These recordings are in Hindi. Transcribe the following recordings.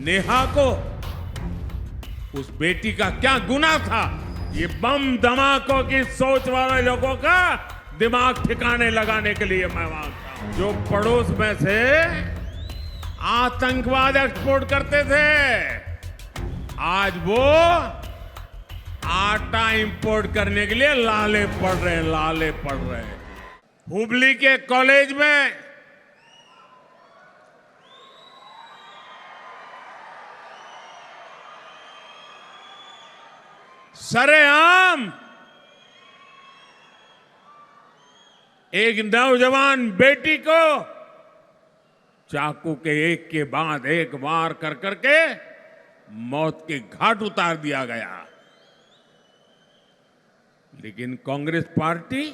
नेहा को उस बेटी का क्या गुनाह था, ये बम धमाकों की सोच वाले लोगों का दिमाग ठिकाने लगाने के लिए मैं मांगता हूं। जो पड़ोस में से आतंकवाद एक्सपोर्ट करते थे, आज वो आटा इंपोर्ट करने के लिए लाले पड़ रहे हैं। हुबली के कॉलेज में सरेआम एक नौजवान बेटी को चाकू के एक के बाद एक वार कर करके मौत के घाट उतार दिया गया। लेकिन कांग्रेस पार्टी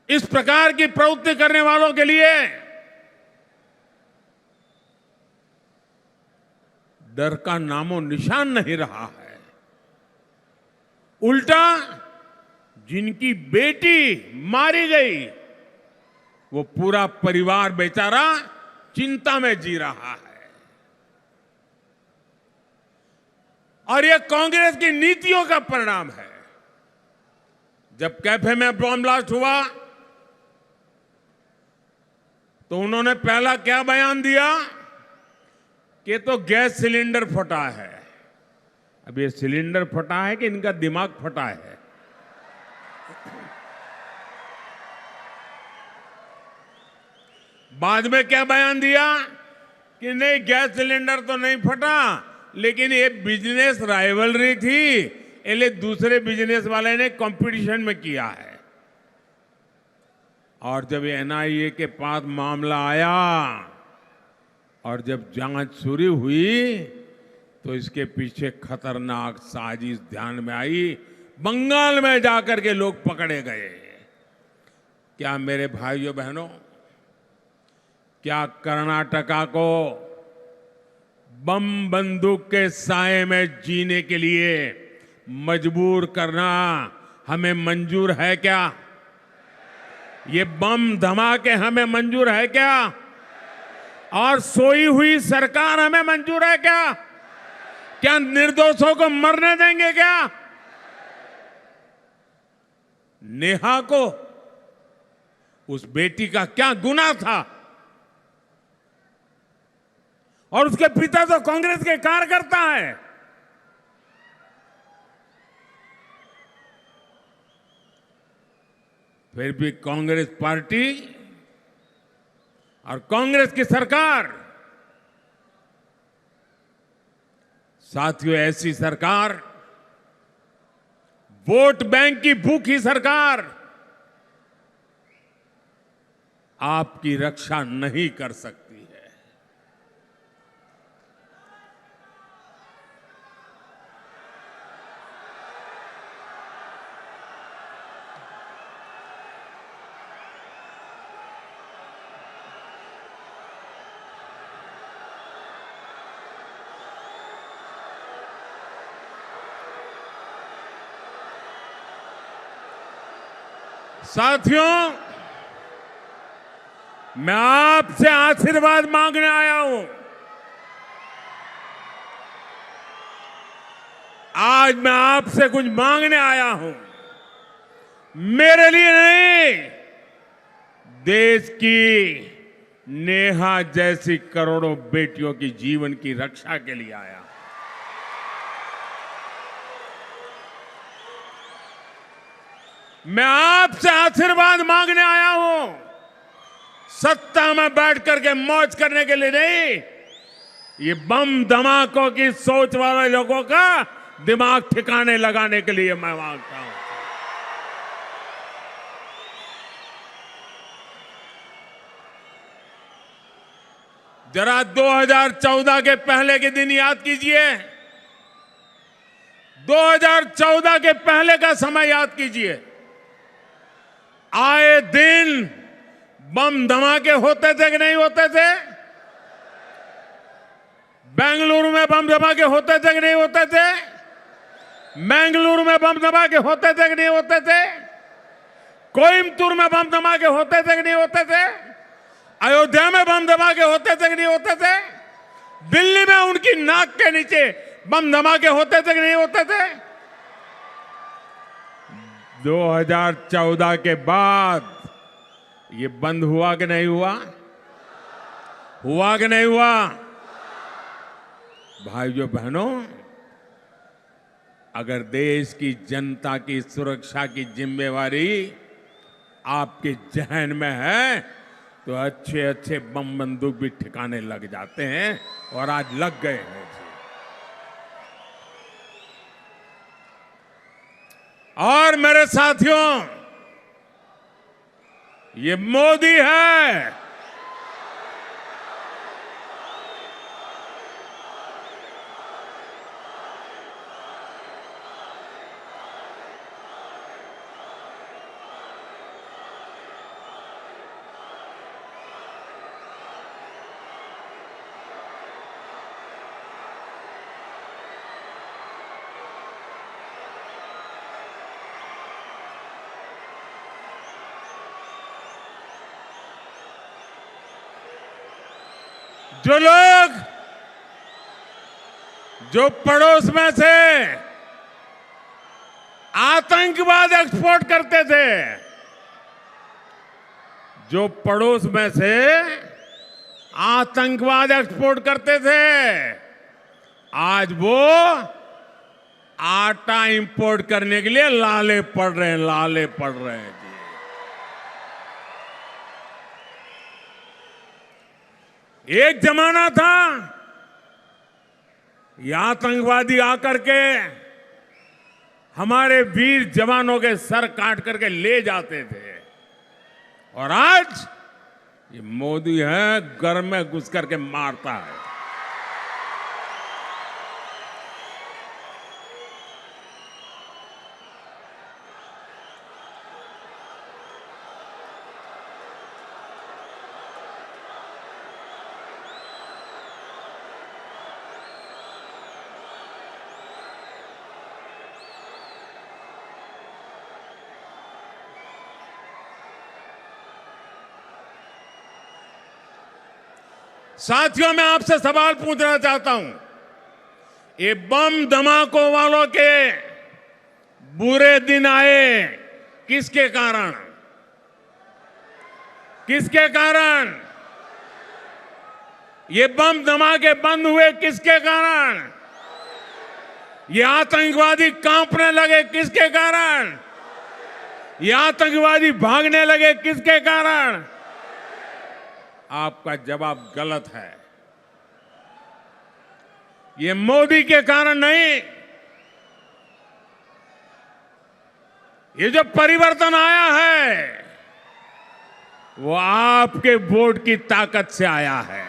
इस प्रकार की प्रवृत्ति करने वालों के लिए डर का नामो निशान नहीं रहा है। उल्टा जिनकी बेटी मारी गई, वो पूरा परिवार बेचारा चिंता में जी रहा है। और यह कांग्रेस की नीतियों का परिणाम है। जब कैफे में बम ब्लास्ट हुआ तो उन्होंने पहला क्या बयान दिया कि तो गैस सिलेंडर फटा है। अब ये सिलेंडर फटा है कि इनका दिमाग फटा है? बाद में क्या बयान दिया कि नहीं, गैस सिलेंडर तो नहीं फटा, लेकिन ये बिजनेस राइवलरी थी, इसलिए दूसरे बिजनेस वाले ने कंपटीशन में किया है। और जब एनआईए के पास मामला आया और जब जांच शुरू हुई तो इसके पीछे खतरनाक साजिश ध्यान में आई। बंगाल में जाकर के लोग पकड़े गए। क्या मेरे भाइयों बहनों, क्या कर्नाटका को बम बंदूक के साए में जीने के लिए मजबूर करना हमें मंजूर है क्या? ये बम धमाके हमें मंजूर है क्या? और सोई हुई सरकार हमें मंजूर है क्या? क्या निर्दोषों को मरने देंगे क्या? नेहा को उस बेटी का क्या गुनाह था? और उसके पिता तो कांग्रेस के कार्यकर्ता है। फिर भी कांग्रेस पार्टी और कांग्रेस की सरकार, साथियों, ऐसी सरकार, वोट बैंक की भूखी सरकार आपकी रक्षा नहीं कर सकती है। साथियों, मैं आपसे आशीर्वाद मांगने आया हूं। आज मैं आपसे कुछ मांगने आया हूं। मेरे लिए नहीं, देश की नेहा जैसी करोड़ों बेटियों की जीवन की रक्षा के लिए आया हूं। मैं आपसे आशीर्वाद मांगने आया हूं। सत्ता में बैठ करके मौज करने के लिए नहीं, ये बम धमाकों की सोच वाले लोगों का दिमाग ठिकाने लगाने के लिए मैं मांगता हूं। जरा 2014 के पहले के दिन याद कीजिए। 2014 के पहले का समय याद कीजिए। आए दिन बम धमाके होते थे कि नहीं होते थे? बेंगलुरु में बम धमाके होते थे कि नहीं होते थे? बेंगलुरु में बम धमाके होते थे कि नहीं होते थे? कोयम्बतूर में बम धमाके होते थे कि नहीं होते थे? अयोध्या में बम धमाके होते थे कि नहीं होते थे? दिल्ली में उनकी नाक के नीचे बम धमाके होते थे कि नहीं होते थे? 2014 के बाद ये बंद हुआ कि नहीं हुआ? हुआ कि नहीं हुआ? भाइयों बहनों, अगर देश की जनता की सुरक्षा की जिम्मेवारी आपके जहन में है तो अच्छे अच्छे बम बंदूक भी ठिकाने लग जाते हैं और आज लग गए हैं। और मेरे साथियों, ये मोदी है, जो लोग जो पड़ोस में से आतंकवाद एक्सपोर्ट करते थे, जो पड़ोस में से आतंकवाद एक्सपोर्ट करते थे, आज वो आटा इंपोर्ट करने के लिए लाले पड़ रहे हैं, लाले पड़ रहे हैं। एक जमाना था ये आतंकवादी आकर के हमारे वीर जवानों के सर काट करके ले जाते थे, और आज ये मोदी है, घर में घुस करके मारता है। साथियों, मैं आपसे सवाल पूछना चाहता हूं, ये बम धमाकों वालों के बुरे दिन आए किसके कारण? किसके कारण? ये बम धमाके बंद हुए किसके कारण? ये आतंकवादी कांपने लगे किसके कारण? ये आतंकवादी भागने लगे किसके कारण? आपका जवाब गलत है। ये मोदी के कारण नहीं, ये जो परिवर्तन आया है वो आपके वोट की ताकत से आया है।